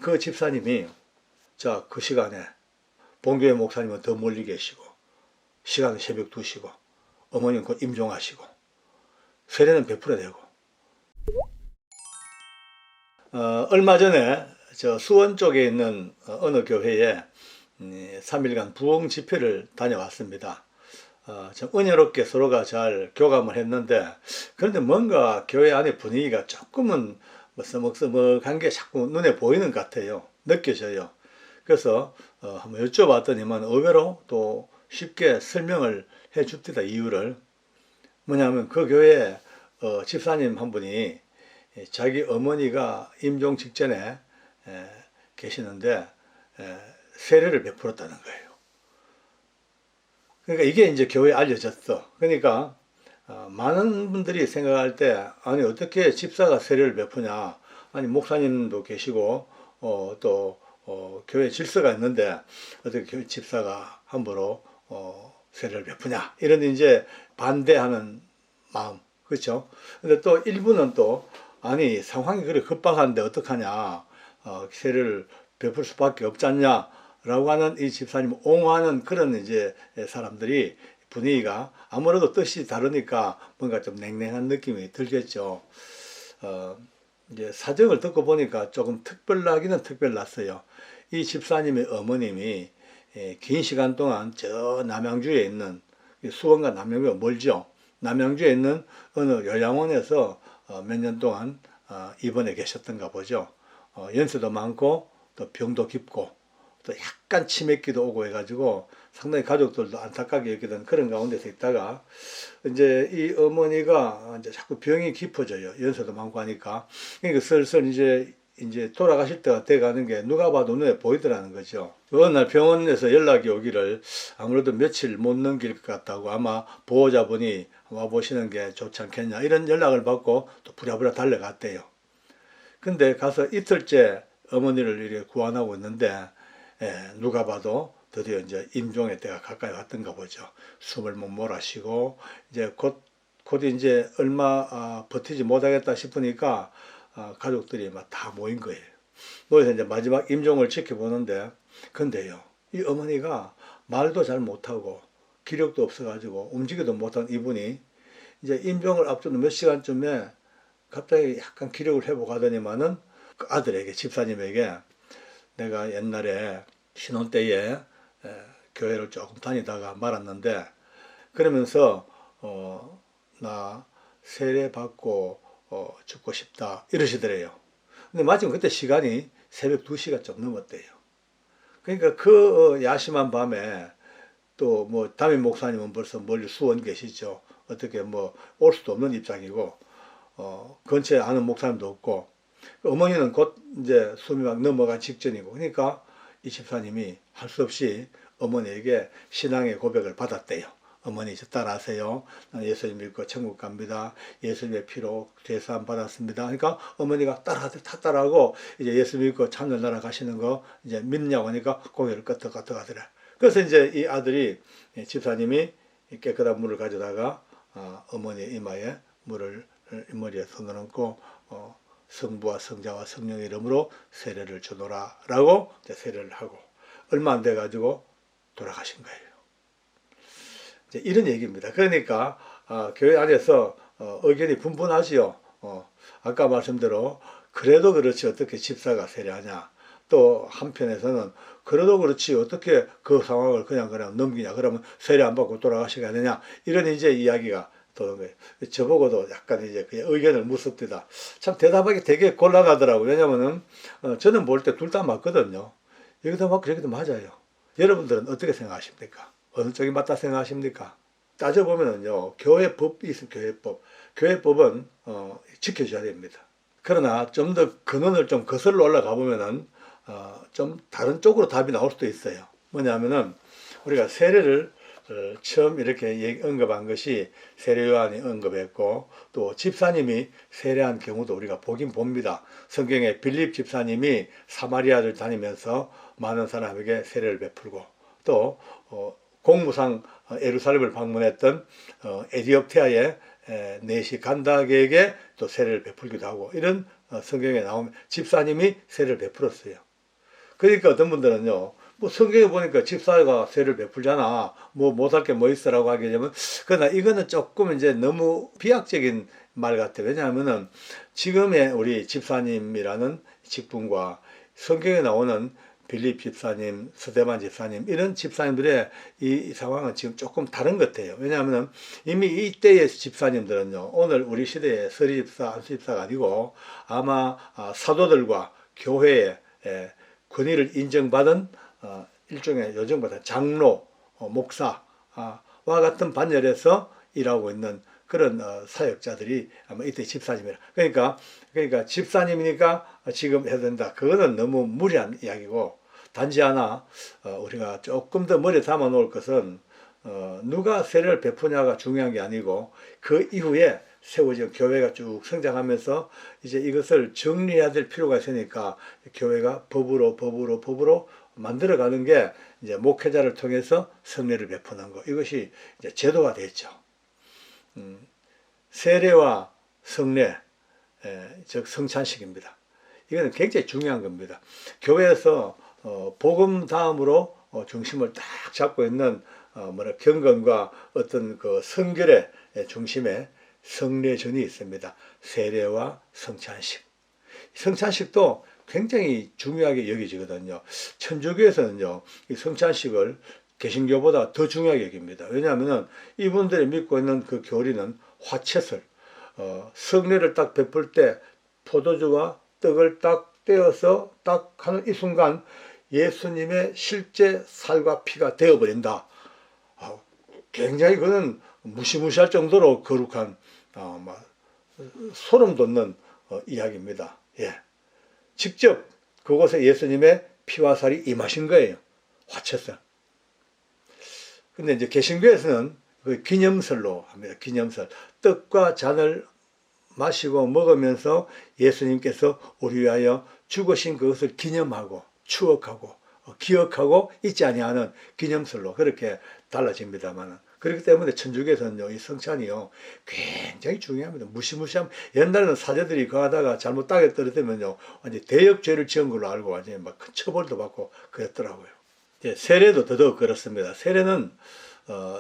그 집사님이 자, 그 시간에 본교회 목사님은 더 멀리 계시고 시간은 새벽 2시고 어머니는 곧 임종하시고 세례는 베풀어야 되고 얼마 전에 저 수원 쪽에 있는 어느 교회에 3일간 부흥 집회를 다녀왔습니다. 좀 은혜롭게 서로가 잘 교감을 했는데 그런데 뭔가 교회 안의 분위기가 조금은 뭐 서먹서먹한 게 자꾸 눈에 보이는 것 같아요. 느껴져요. 그래서 한번 여쭤봤더니만 의외로 또 쉽게 설명을 해 줍니다. 이유를. 뭐냐면 그 교회 집사님 한 분이 자기 어머니가 임종 직전에 계시는데 세례를 베풀었다는 거예요. 그러니까 이게 이제 교회에 알려졌어. 그러니까 많은 분들이 생각할 때 아니 어떻게 집사가 세례를 베푸냐, 아니 목사님도 계시고 또 교회 질서가 있는데 어떻게 교회 집사가 함부로 세례를 베푸냐, 이런 이제 반대하는 마음, 그렇죠? 근데 또 일부는 또 아니 상황이 그래 급박한데 어떡하냐, 세례를 베풀 수밖에 없지 않냐 라고 하는 이 집사님 옹호하는 그런 이제 사람들이 분위기가 아무래도 뜻이 다르니까 뭔가 좀 냉랭한 느낌이 들겠죠. 이제 사정을 듣고 보니까 조금 특별하기는 특별났어요. 이 집사님의 어머님이 긴 시간 동안 저 남양주에 있는, 수원과 남양주가 멀죠. 남양주에 있는 어느 요양원에서 몇 년 동안 입원해 계셨던가 보죠. 연세도 많고 또 병도 깊고 또 약간 치매기도 오고 해가지고 상당히 가족들도 안타깝게 여기던 그런 가운데서 있다가 이제 이 어머니가 이제 자꾸 병이 깊어져요. 연세도 많고 하니까. 그러니까 슬슬 이제 돌아가실 때가 돼가는 게 누가 봐도 눈에 보이더라는 거죠. 어느 날 병원에서 연락이 오기를 아무래도 며칠 못 넘길 것 같다고, 아마 보호자분이 와보시는 게 좋지 않겠냐, 이런 연락을 받고 또 부랴부랴 달려갔대요. 근데 가서 이틀째 어머니를 이렇게 구안하고 있는데 누가 봐도 드디어 이제 임종의 때가 가까이 왔던가 보죠. 숨을 못 몰아쉬고 이제 곧 이제 얼마 버티지 못하겠다 싶으니까 가족들이 막 다 모인 거예요. 모여서 이제 마지막 임종을 지켜보는데, 근데요, 이 어머니가 말도 잘 못하고 기력도 없어가지고 움직이도 못한 이분이 이제 임종을 앞두는 몇 시간쯤에 갑자기 약간 기력을 회복하더니만은 그 아들에게, 집사님에게, 내가 옛날에 신혼 때에 교회를 조금 다니다가 말았는데 그러면서 나 세례 받고 죽고 싶다 이러시더래요. 근데 마침 그때 시간이 새벽 2시가 좀 넘었대요. 그러니까 그 야심한 밤에 또 뭐 담임 목사님은 벌써 멀리 수원 계시죠. 어떻게 뭐 올 수도 없는 입장이고 근처에 아는 목사님도 없고 어머니는 곧 이제 숨이 막 넘어간 직전이고, 그러니까 이 집사님이 할 수 없이 어머니에게 신앙의 고백을 받았대요. 어머니 저 따라하세요. 나는 예수님 믿고 천국 갑니다. 예수님의 피로 죄사함 받았습니다. 그러니까 어머니가 따라하고 이제 예수 믿고 하늘나라 가시는 거 이제 믿냐고 하니까 고개를 끄덕끄덕 하더라. 그래서 이제 이 아들이, 집사님이 깨끗한 물을 가져다가 어머니의 이마에 물을 머리에 손을 얹고 성부와 성자와 성령의 이름으로 세례를 주노라 라고 세례를 하고 얼마 안 돼 가지고 돌아가신 거예요. 이제 이런 얘기입니다. 그러니까 교회 안에서 의견이 분분하지요. 아까 말씀대로 그래도 그렇지 어떻게 집사가 세례하냐, 또 한편에서는 그래도 그렇지 어떻게 그 상황을 그냥 넘기냐, 그러면 세례 안 받고 돌아가시게 하느냐, 이런 이제 이야기가 도는 거예요. 저보고도 약간 이제 그 의견을 묻습니다. 참 대답하기 되게 곤란하더라고요. 왜냐면은 저는 볼 때 둘 다 맞거든요. 여기도 맞고 저기도 맞아요. 여러분들은 어떻게 생각하십니까? 어느 쪽이 맞다 생각하십니까? 따져보면은요, 교회법이 있어요. 교회법. 교회법은 지켜줘야 됩니다. 그러나 좀 더 근원을 좀 거슬러 올라가 보면은 좀 다른 쪽으로 답이 나올 수도 있어요. 뭐냐면은 우리가 세례를 처음 이렇게 언급한 것이 세례 요한이 언급했고, 또 집사님이 세례한 경우도 우리가 보긴 봅니다. 성경에 빌립 집사님이 사마리아를 다니면서 많은 사람에게 세례를 베풀고, 또 공무상 예루살렘을 방문했던 에디오피아의 내시 간닥에게 또 세례를 베풀기도 하고, 이런 성경에 나오면 집사님이 세례를 베풀었어요. 그러니까 어떤 분들은요, 뭐 성경에 보니까 집사가 세례를 베풀잖아. 뭐 못할 게 뭐 있어라고 하게 되면, 그러나 이거는 조금 이제 너무 비약적인 말 같아요. 왜냐하면은 지금의 우리 집사님이라는 직분과 성경에 나오는 빌립 집사님, 스데반 집사님, 이런 집사님들의 이 상황은 지금 조금 다른 것 같아요. 왜냐하면 이미 이때의 집사님들은요, 오늘 우리 시대의 서리집사, 안수집사가 아니고 아마 사도들과 교회의 권위를 인정받은 일종의 요즘보다 장로, 목사와 같은 반열에서 일하고 있는 그런 사역자들이 아마 이때 집사님이라. 그러니까 집사님이니까 지금 해야 된다. 그거는 너무 무리한 이야기고, 단지 하나 우리가 조금 더 머리에 담아 놓을 것은 누가 세례를 베푸냐가 중요한 게 아니고, 그 이후에 세워진 교회가 쭉 성장하면서 이제 이것을 정리해야 될 필요가 있으니까 교회가 법으로 만들어가는 게 이제 목회자를 통해서 성례를 베푸는 거, 이것이 이제 제도가 됐죠. 세례와 성례, 즉 성찬식입니다. 이거는 굉장히 중요한 겁니다. 교회에서 복음 다음으로 중심을 딱 잡고 있는 경건과 어떤 그 성결의 중심에 성례전이 있습니다. 세례와 성찬식. 성찬식도 굉장히 중요하게 여겨지거든요. 천주교에서는요, 이 성찬식을 개신교보다 더 중요하게 여깁니다. 왜냐하면 이분들이 믿고 있는 그 교리는 화채설, 성례를 딱 베풀 때 포도주와 떡을 딱 떼어서 딱 하는 이 순간 예수님의 실제 살과 피가 되어버린다. 굉장히 그는 무시무시할 정도로 거룩한 소름 돋는 이야기입니다. 예. 직접 그곳에 예수님의 피와 살이 임하신 거예요. 화채설. 근데 이제 개신교에서는 그 기념설로 합니다. 기념설. 떡과 잔을 마시고 먹으면서 예수님께서 우리 위하여 죽으신 그것을 기념하고 추억하고 기억하고 잊지 아니하는 기념설로 그렇게 달라집니다만, 그렇기 때문에 천주교에서는요, 이 성찬이요 굉장히 중요합니다. 무시무시함. 옛날에는 사제들이 가다가 잘못 땅에 떨어뜨리면요 완전 대역죄를 지은 걸로 알고 완전히 막 큰 처벌도 받고 그랬더라고요. 예, 세례도 더더욱 그렇습니다. 세례는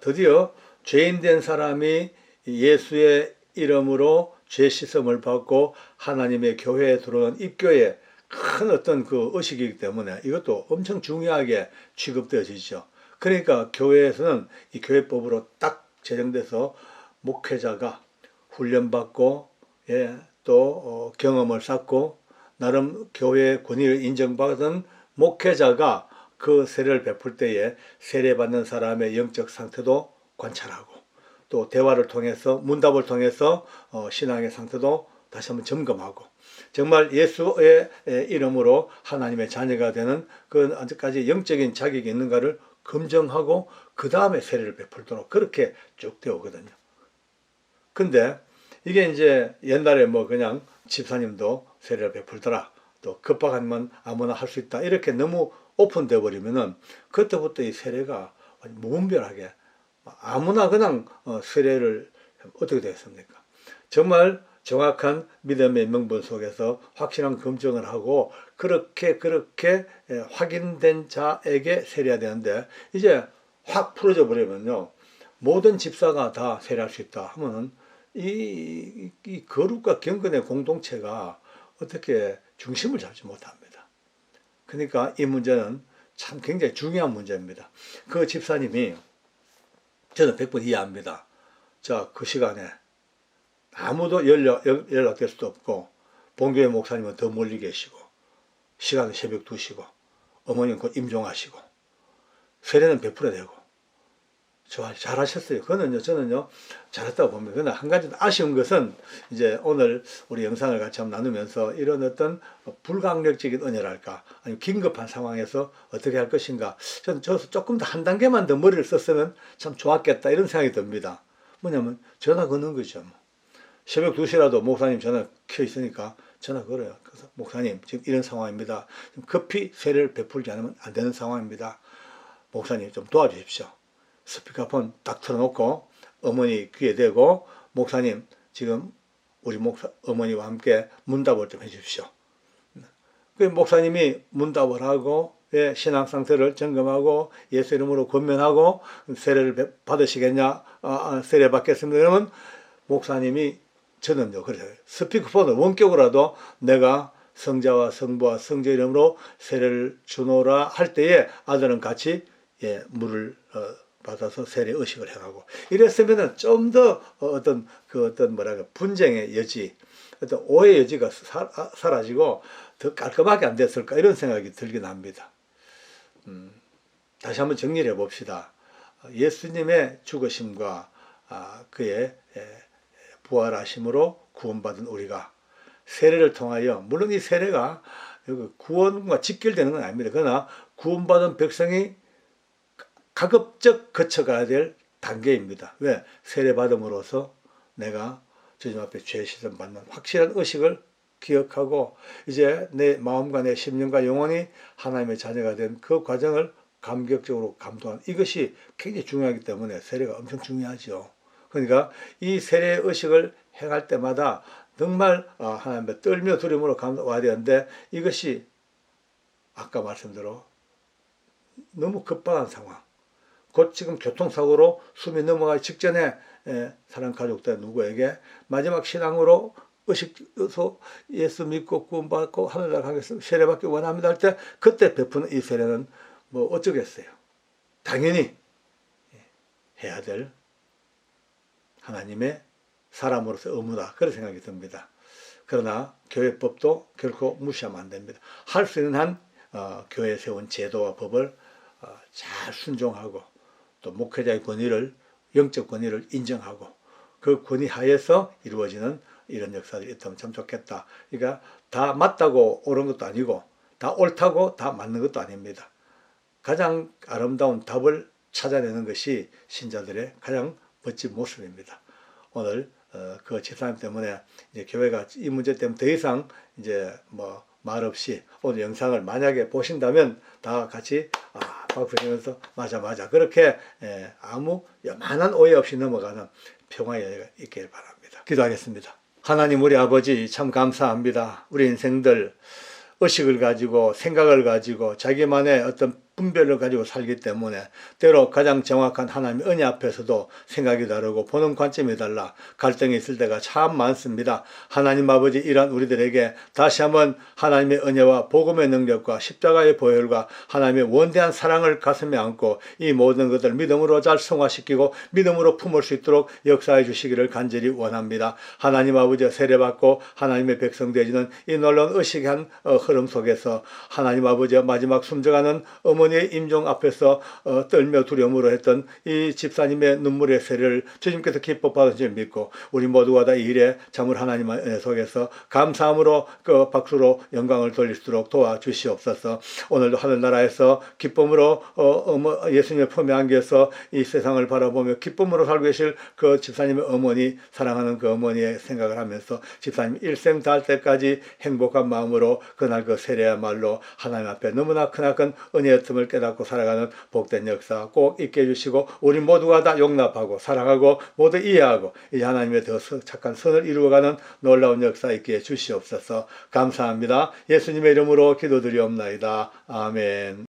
드디어 죄인 된 사람이 예수의 이름으로 죄 씻음을 받고 하나님의 교회에 들어오는 입교의 큰 어떤 그 의식이기 때문에 이것도 엄청 중요하게 취급되어지죠. 그러니까 교회에서는 이 교회법으로 딱 제정돼서 목회자가 훈련받고, 예, 또 경험을 쌓고 나름 교회의 권위를 인정받은 목회자가 그 세례를 베풀 때에 세례받는 사람의 영적 상태도 관찰하고, 또 대화를 통해서 문답을 통해서 신앙의 상태도 다시 한번 점검하고, 정말 예수의 이름으로 하나님의 자녀가 되는 그 아직까지 영적인 자격이 있는가를 검증하고 그 다음에 세례를 베풀도록 그렇게 쭉 되어 오거든요. 근데 이게 이제 옛날에 뭐 그냥 집사님도 세례를 베풀더라, 또 급박하면 아무나 할 수 있다, 이렇게 너무 오픈되어 버리면은 그때부터 이 세례가 무분별하게 아무나 그냥 세례를 어떻게 되겠습니까? 정말 정확한 믿음의 명분 속에서 확실한 검증을 하고 그렇게 확인된 자에게 세례해야 되는데, 이제 확 풀어져 버리면요 모든 집사가 다 세례할 수 있다 하면은 이 거룩과 경건의 공동체가 어떻게 중심을 잡지 못합니다. 그러니까 이 문제는 참 굉장히 중요한 문제입니다. 그 집사님이, 저는 100번 이해합니다. 자, 그 시간에 아무도 연락될 수도 없고, 본교회 목사님은 더 멀리 계시고, 시간은 새벽 2시고, 어머니는 곧 임종하시고, 세례는 베풀어야 되고, 잘하셨어요. 저는요, 잘했다고 봅니다. 그러나 한 가지 아쉬운 것은, 이제 오늘 우리 영상을 같이 한번 나누면서 이런 어떤 불강력적인 은혜랄까, 아니면 긴급한 상황에서 어떻게 할 것인가, 저는 조금 더 한 단계만 더 머리를 썼으면 참 좋았겠다, 이런 생각이 듭니다. 뭐냐면, 전화 거는 거죠. 뭐. 새벽 2시라도 목사님 전화 켜 있으니까 전화 걸어요. 그래서 목사님, 지금 이런 상황입니다. 급히 세례를 베풀지 않으면 안 되는 상황입니다. 목사님 좀 도와주십시오. 스피커폰 딱 틀어놓고 어머니 귀에 대고, 목사님 지금 우리 어머니와 함께 문답을 좀 해주십시오. 그 목사님이 문답을 하고 신앙 상태를 점검하고 예수 이름으로 권면하고 세례를 받으시겠냐? 세례 받겠습니다. 그러면 목사님이 저는요, 그래서 스피커폰을 원격으로라도 내가 성자와 성부와 성자 이름으로 세례를 주노라 할 때에 아들은 같이 물을 받아서 세례 의식을 해가고 이랬으면은 좀 더 어떤 뭐랄까 분쟁의 여지, 어떤 오해 여지가 사라지고 더 깔끔하게 안 됐을까 이런 생각이 들긴 합니다. 다시 한번 정리를 해봅시다. 예수님의 죽으심과 그의 부활하심으로 구원받은 우리가 세례를 통하여, 물론 이 세례가 구원과 직결되는 건 아닙니다. 그러나 구원받은 백성이 가급적 거쳐가야 될 단계입니다. 왜? 세례받음으로써 내가 주님 앞에 죄 씻음 받는 확실한 의식을 기억하고 이제 내 마음과 내 심령과 영혼이 하나님의 자녀가 된 그 과정을 감격적으로 감도하는, 이것이 굉장히 중요하기 때문에 세례가 엄청 중요하죠. 그러니까 이 세례 의식을 행할 때마다 정말 하나님의 떨며 두려움으로 와야 되는데, 이것이 아까 말씀대로 너무 급박한 상황, 곧 지금 교통사고로 숨이 넘어가기 직전에 사랑 가족들 누구에게 마지막 신앙으로 의식해서 예수 믿고 구원받고 하늘나라 가겠습니다, 세례받기 원합니다 할 때 그때 베푸는 이 세례는 뭐 어쩌겠어요. 당연히 해야 될 하나님의 사람으로서 의무다, 그런 생각이 듭니다. 그러나 교회법도 결코 무시하면 안 됩니다. 할 수 있는 한 교회에 세운 제도와 법을 잘 순종하고 또 목회자의 권위를, 영적 권위를 인정하고 그 권위 하에서 이루어지는 이런 역사들이 있다면 참 좋겠다. 그러니까 다 맞다고 옳은 것도 아니고 다 옳다고 다 맞는 것도 아닙니다. 가장 아름다운 답을 찾아내는 것이 신자들의 가장 멋진 모습입니다. 오늘 그 집사님 때문에 이제 교회가 이 문제 때문에 더 이상 이제 뭐 말 없이 오늘 영상을 만약에 보신다면 다 같이 박수 치면서 맞아 그렇게 아무 요만한 오해 없이 넘어가는 평화의 여유가 있길 바랍니다. 기도하겠습니다. 하나님 우리 아버지 참 감사합니다. 우리 인생들 의식을 가지고 생각을 가지고 자기만의 어떤 분별을 가지고 살기 때문에 때로 가장 정확한 하나님의 은혜 앞에서도 생각이 다르고 보는 관점이 달라 갈등이 있을 때가 참 많습니다. 하나님 아버지, 이러한 우리들에게 다시 한번 하나님의 은혜와 복음의 능력과 십자가의 보혈과 하나님의 원대한 사랑을 가슴에 안고 이 모든 것들을 믿음으로 잘 성화시키고 믿음으로 품을 수 있도록 역사해 주시기를 간절히 원합니다. 하나님 아버지, 세례받고 하나님의 백성 되어지는 이 놀라운 의식의 한 흐름 속에서 하나님 아버지 마지막 숨져가는 어머니의 임종 앞에서 떨며 두려움으로 했던 이 집사님의 눈물의 세례를 주님께서 기뻐 받으신 줄 믿고 우리 모두가 다 이 일에 참으로 하나님의 은혜 속에서 감사함으로 그 박수로 영광을 돌릴 수 있도록 도와주시옵소서. 오늘도 하늘나라에서 기쁨으로 예수님의 품에 안겨서 이 세상을 바라보며 기쁨으로 살고 계실 그 집사님의 어머니, 사랑하는 그 어머니의 생각을 하면서 집사님 일생 다할 때까지 행복한 마음으로 그날 그 세례야말로 하나님 앞에 너무나 크나큰 은혜의 틈을 깨닫고 살아가는 복된 역사 꼭 있게 해주시고 우리 모두가 다 용납하고 사랑하고 모두 이해하고 이 하나님의 더 착한 선을 이루어가는 놀라운 역사 있게 해주시옵소서. 감사합니다. 예수님의 이름으로 기도드리옵나이다. 아멘.